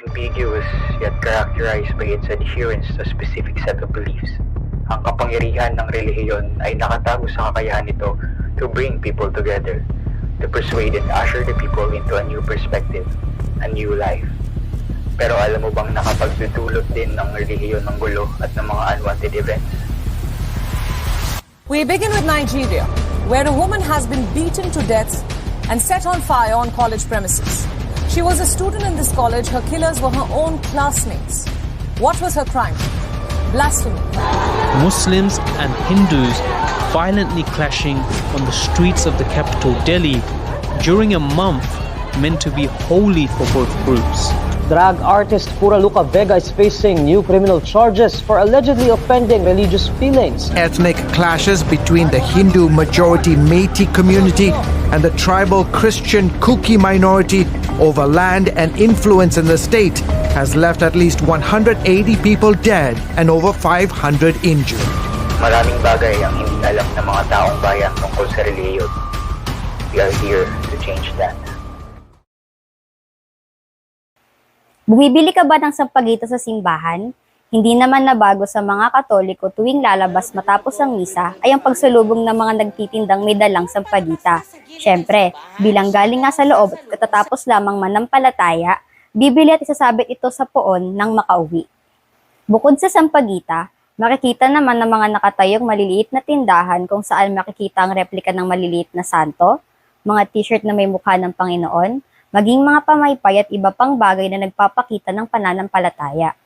ambiguous yet characterized by its adherence to a specific set of beliefs. Ang kapangyarihan ng relihiyon ay nakatago sa kakayahan nito to bring people together, to persuade and usher the people into a new perspective, a new life. Pero alam mo bang nakapagdudulot din ng relihiyon ng gulo at ng mga unwanted events? We begin with Nigeria, where a woman has been beaten to death and set on fire on college premises. She was a student in this college. Her killers were her own classmates. What was her crime? Blasphemy. Muslims and Hindus violently clashing on the streets of the capital, Delhi, during a month meant to be holy for both groups. Drag artist Puraluka Vega is facing new criminal charges for allegedly offending religious feelings. Ethnic clashes between the Hindu majority Meitei community and the tribal Christian Kuki minority over land and influence in the state has left at least 180 people dead and over 500 injured. Maraming bagay ang hindi alam ng mga taong bayan tungkol sa relihiyon. We are here to change that. Bumibili ka ba ng sampagita sa simbahan? Hindi naman nabago sa mga Katoliko tuwing lalabas matapos ang misa ay ang pagsalubong ng mga nagtitindang may dalang sampagita. Siyempre, bilang galing nga sa loob at katatapos lamang manampalataya, bibili at isasabit ito sa poon nang makauwi. Bukod sa sampagita, makikita naman ng mga nakatayong maliliit na tindahan kung saan makikita ang replika ng maliliit na santo, mga t-shirt na may mukha ng Panginoon, maging mga pamaypay at iba pang bagay na nagpapakita ng pananampalataya.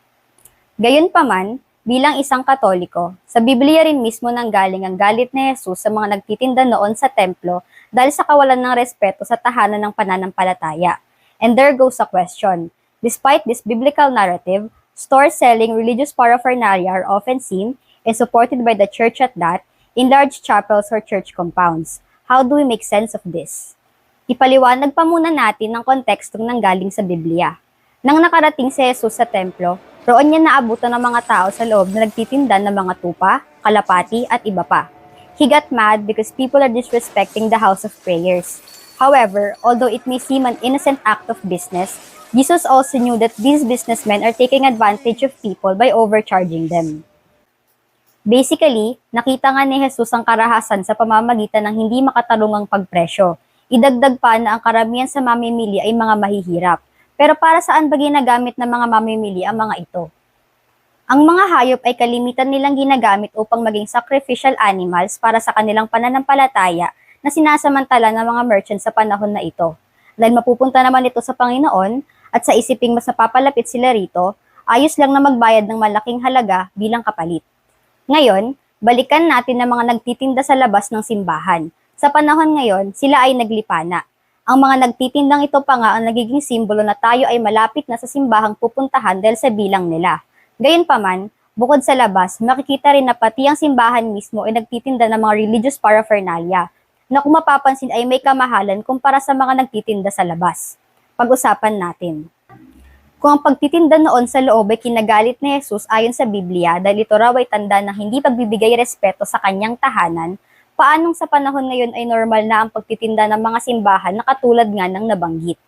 Gayunpaman, bilang isang Katoliko, sa Biblia rin mismo nanggaling ang galit ni Jesus sa mga nagtitinda noon sa templo dahil sa kawalan ng respeto sa tahanan ng pananampalataya. And there goes a question. Despite this biblical narrative, stores selling religious paraphernalia are often seen and supported by the church at that in large chapels or church compounds. How do we make sense of this? Ipaliwanag pa muna natin ang kontekstong nanggaling sa Biblia. Nang nakarating si Jesus sa templo, roon niya naabutan ng mga tao sa loob na nagtitinda ng mga tupa, kalapati at iba pa. He got mad because people are disrespecting the house of prayers. However, although it may seem an innocent act of business, Jesus also knew that these businessmen are taking advantage of people by overcharging them. Basically, nakita nga ni Jesus ang karahasan sa pamamagitan ng hindi makatarungang pagpresyo. Idagdag pa na ang karamihan sa mamimili ay mga mahihirap. Pero para saan ba ginagamit ng mga mamimili ang mga ito? Ang mga hayop ay kalimitan nilang ginagamit upang maging sacrificial animals para sa kanilang pananampalataya na sinasamantala ng mga merchants sa panahon na ito. Dahil mapupunta naman ito sa Panginoon at sa isiping mas napapalapit sila rito, ayos lang na magbayad ng malaking halaga bilang kapalit. Ngayon, balikan natin ang mga nagtitinda sa labas ng simbahan. Sa panahon ngayon, sila ay naglipana. Ang mga nagtitindang ito pa nga ang nagiging simbolo na tayo ay malapit na sa simbahang pupuntahan dahil sa bilang nila. Gayunpaman, bukod sa labas, makikita rin na pati ang simbahan mismo ay nagtitinda ng mga religious paraphernalia na kung mapapansin ay may kamahalan kumpara sa mga nagtitinda sa labas. Pag-usapan natin. Kung ang pagtitinda noon sa loob ay kinagalit ni Jesus ayon sa Biblia dahil ito raw ay tanda ng hindi pagbibigay respeto sa kanyang tahanan, paanong sa panahon ngayon ay normal na ang pagtitinda ng mga simbahan na katulad nga ng nabanggit?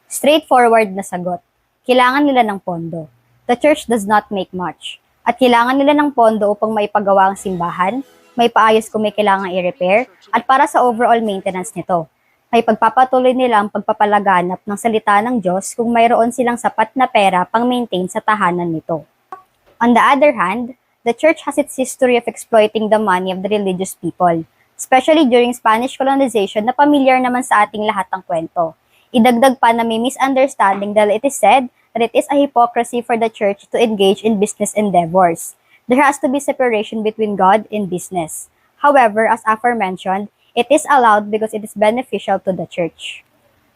Straightforward na sagot. Kailangan nila ng pondo. The church does not make much. At kailangan nila ng pondo upang maipagawa ang simbahan, may paayos kung may kailangan i-repair, at para sa overall maintenance nito. May pagpapatuloy nila ang pagpapalaganap ng salita ng Diyos kung mayroon silang sapat na pera pang-maintain sa tahanan nito. On the other hand, the church has its history of exploiting the money of the religious people, especially during Spanish colonization na pamilyar naman sa ating lahat ang kwento. Idagdag pa na may misunderstanding dahil it is said that it is a hypocrisy for the church to engage in business endeavors. There has to be separation between God and business. However, as aforementioned, it is allowed because it is beneficial to the church.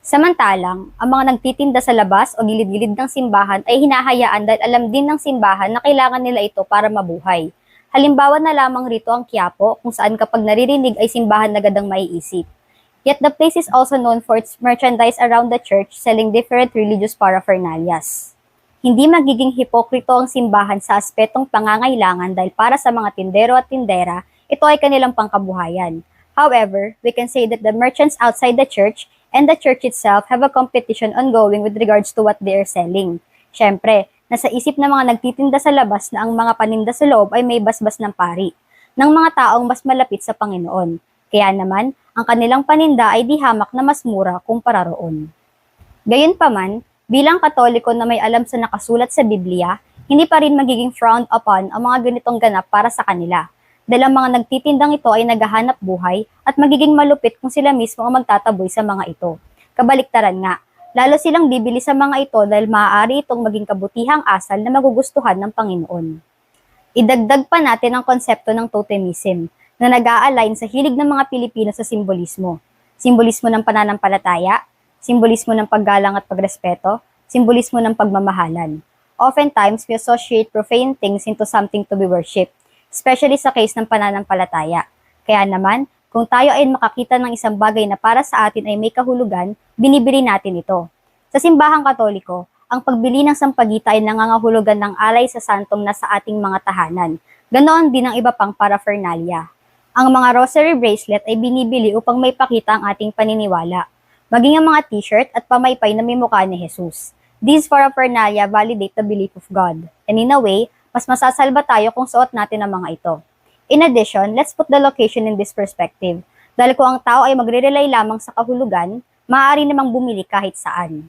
Samantalang, ang mga nagtitinda sa labas o gilid-gilid ng simbahan ay hinahayaan dahil alam din ng simbahan na kailangan nila ito para mabuhay. Halimbawa na lamang rito ang Quiapo kung saan kapag naririnig ay simbahan na agad ang maiisip. Yet the place is also known for its merchandise around the church selling different religious paraphernalias. Hindi magiging hipokrito ang simbahan sa aspetong pangangailangan dahil para sa mga tindero at tindera, ito ay kanilang pangkabuhayan. However, we can say that the merchants outside the church and the church itself have a competition ongoing with regards to what they are selling. Siyempre, nasa isip ng mga nagtitinda sa labas na ang mga paninda sa loob ay may basbas ng pari, ng mga taong mas malapit sa Panginoon. Kaya naman, ang kanilang paninda ay di hamak na mas mura kumpara roon. Gayunpaman, bilang Katoliko na may alam sa nakasulat sa Biblia, hindi pa rin magiging frowned upon ang mga ganitong ganap para sa kanila. Dahil ang mga nagtitindang ito ay naghahanap buhay at magiging malupit kung sila mismo ang magtataboy sa mga ito. Kabaliktaran nga, lalo silang bibili sa mga ito dahil maaari itong maging kabutihang asal na magugustuhan ng Panginoon. Idagdag pa natin ang konsepto ng totemism na nag-a-align sa hilig ng mga Pilipino sa simbolismo. Simbolismo ng pananampalataya, simbolismo ng paggalang at pagrespeto, simbolismo ng pagmamahalan. Oftentimes, we associate profane things into something to be worshipped, especially sa case ng pananampalataya. Kaya naman, kung tayo ay makakita ng isang bagay na para sa atin ay may kahulugan, binibili natin ito. Sa simbahang Katoliko, ang pagbili ng sampagita ay nangangahulugan ng alay sa santong nasa ating mga tahanan. Ganoon din ang iba pang paraphernalia. Ang mga rosary bracelet ay binibili upang may pakita ang ating paniniwala, maging ang mga t-shirt at pamaypay na may mukha ni Jesus. These paraphernalia validate the belief of God, and in a way, mas masasalba tayo kung suot natin ang mga ito. In addition, let's put the location in this perspective. Dahil kung ang tao ay magre-rely lamang sa kahulugan, maaari namang bumili kahit saan.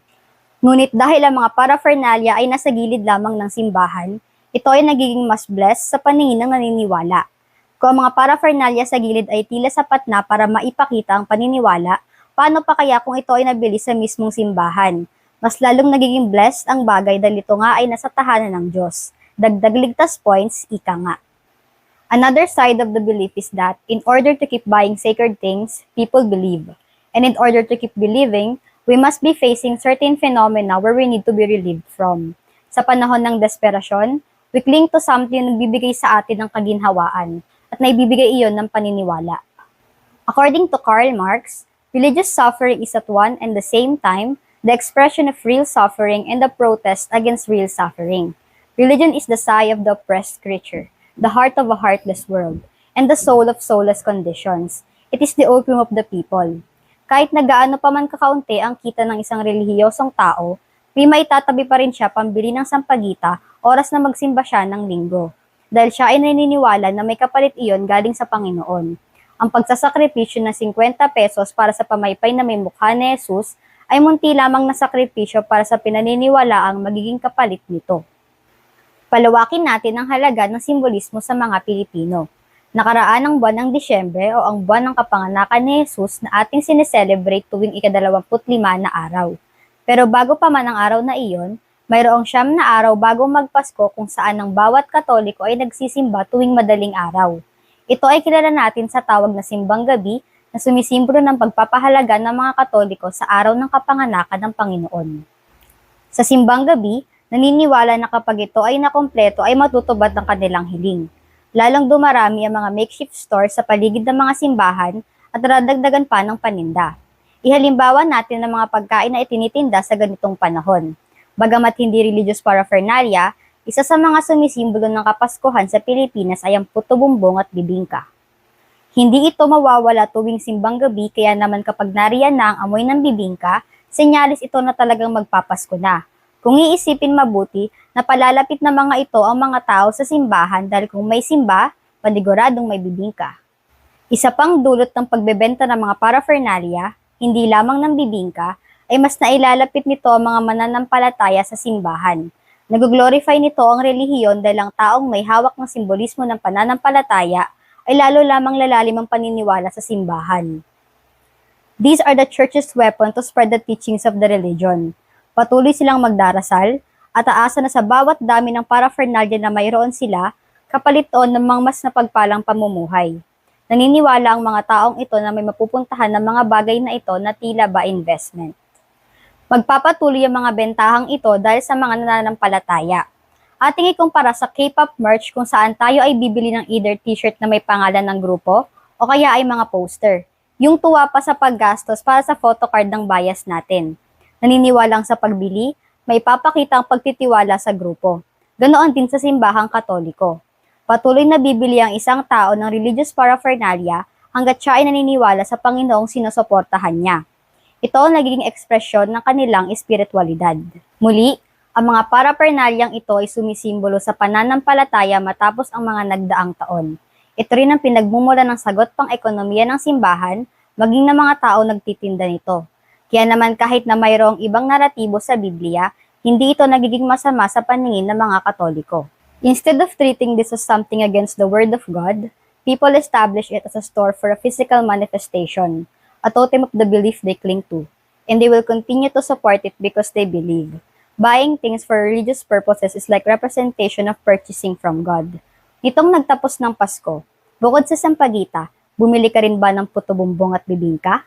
Ngunit dahil ang mga paraphernalia ay nasa gilid lamang ng simbahan, ito ay nagiging mas blessed sa paningin ng naniniwala. Kung ang mga paraphernalia sa gilid ay tila sapat na para maipakita ang paniniwala, paano pa kaya kung ito ay nabili sa mismong simbahan? Mas lalong nagiging blessed ang bagay dahil ito nga ay nasa tahanan ng Diyos. Dagdag ligtas points, ika nga. Another side of the belief is that in order to keep buying sacred things, people believe. And in order to keep believing, we must be facing certain phenomena where we need to be relieved from. Sa panahon ng desperasyon, we cling to something na nagbibigay sa atin ng kaginhawaan at naibibigay iyon ng paniniwala. According to Karl Marx, religious suffering is at one and the same time the expression of real suffering and the protest against real suffering. Religion is the sigh of the oppressed creature, the heart of a heartless world, and the soul of soulless conditions. It is the opium of the people. Kahit na gaano pa man kakaunti ang kita ng isang relihiyosong tao, may maitatabi pa rin siya pambili ng sampagita oras na magsimba siya ng linggo. Dahil siya ay naniniwala na may kapalit iyon galing sa Panginoon. Ang pagsasakripisyo ng 50 pesos para sa pamaypay na may mukha ni Jesus ay munti lamang na sakripisyo para sa pinaniniwalaang magiging kapalit nito. Palawakin natin ang halaga ng simbolismo sa mga Pilipino. Nakaraan ang buwan ng Disyembre o ang buwan ng kapanganakan ni Jesus na ating sineselebrate tuwing ika-25 na araw. Pero bago pa man ang araw na iyon, mayroong 9 na araw bago magpasko kung saan ang bawat Katoliko ay nagsisimba tuwing madaling araw. Ito ay kilala natin sa tawag na Simbang Gabi na sumisimbolo ng pagpapahalaga ng mga Katoliko sa araw ng kapanganakan ng Panginoon. Sa Simbang Gabi, naniniwala na kapag ito ay nakompleto ay matutupad ang kanilang hiling. Lalong dumarami ang mga makeshift stores sa paligid ng mga simbahan at dadagdagan pa ng paninda. Ihalimbawa natin ang mga pagkain na itinitinda sa ganitong panahon. Bagamat hindi religious paraphernalia, isa sa mga sumisimbolo ng Kapaskuhan sa Pilipinas ay ang puto bumbong at bibingka. Hindi ito mawawala tuwing Simbang Gabi kaya naman kapag nariyan na ang amoy ng bibingka, senyalis ito na talagang magpapasko na. Kung iisipin mabuti, napalalapit na mga ito ang mga tao sa simbahan dahil kung may simba, paniguradong may bibingka. Isa pang dulot ng pagbebenta ng mga paraphernalia, hindi lamang ng bibingka, ay mas nailalapit nito ang mga mananampalataya sa simbahan. Nag-glorify nito ang relihiyon dahil ang taong may hawak ng simbolismo ng pananampalataya ay lalo lamang lalalim ang paniniwala sa simbahan. These are the church's weapon to spread the teachings of the religion. Patuloy silang magdarasal at aasa na sa bawat dami ng paraphernalia na mayroon sila, kapalit doon ng mga mas napagpalang pamumuhay. Naniniwala ang mga taong ito na may mapupuntahan ng mga bagay na ito na tila ba investment. Magpapatuloy ang mga bentahang ito dahil sa mga nananampalataya. Ating ikumpara sa K-pop merch kung saan tayo ay bibili ng either t-shirt na may pangalan ng grupo o kaya ay mga poster. Yung tuwa pa sa paggastos para sa photocard ng bias natin. Naniniwalang sa pagbili, may papakita ang pagtitiwala sa grupo. Ganoon din sa simbahang Katoliko. Patuloy na bibili ang isang tao ng religious paraphernalia hanggat siya ay naniniwala sa Panginoong sinusuportahan niya. Ito ang nagiging ekspresyon ng kanilang espiritualidad. Muli, Ang mga paraphernalyang ito ay sumisimbolo sa pananampalataya matapos ang mga nagdaang taon. Ito rin ang pinagmumula ng sagot pang ekonomiya ng simbahan, maging ng mga tao nagtitinda nito. Kaya naman kahit na mayroong ibang naratibo sa Biblia, hindi ito nagiging masama sa paningin ng mga Katoliko. Instead of treating this as something against the Word of God, people establish it as a store for a physical manifestation, a totem of the belief they cling to, and they will continue to support it because they believe. Buying things for religious purposes is like representation of purchasing from God. Nitong nagtapos ng Pasko, bukod sa sampagita, bumili ka rin ba ng puto bumbong at bibingka?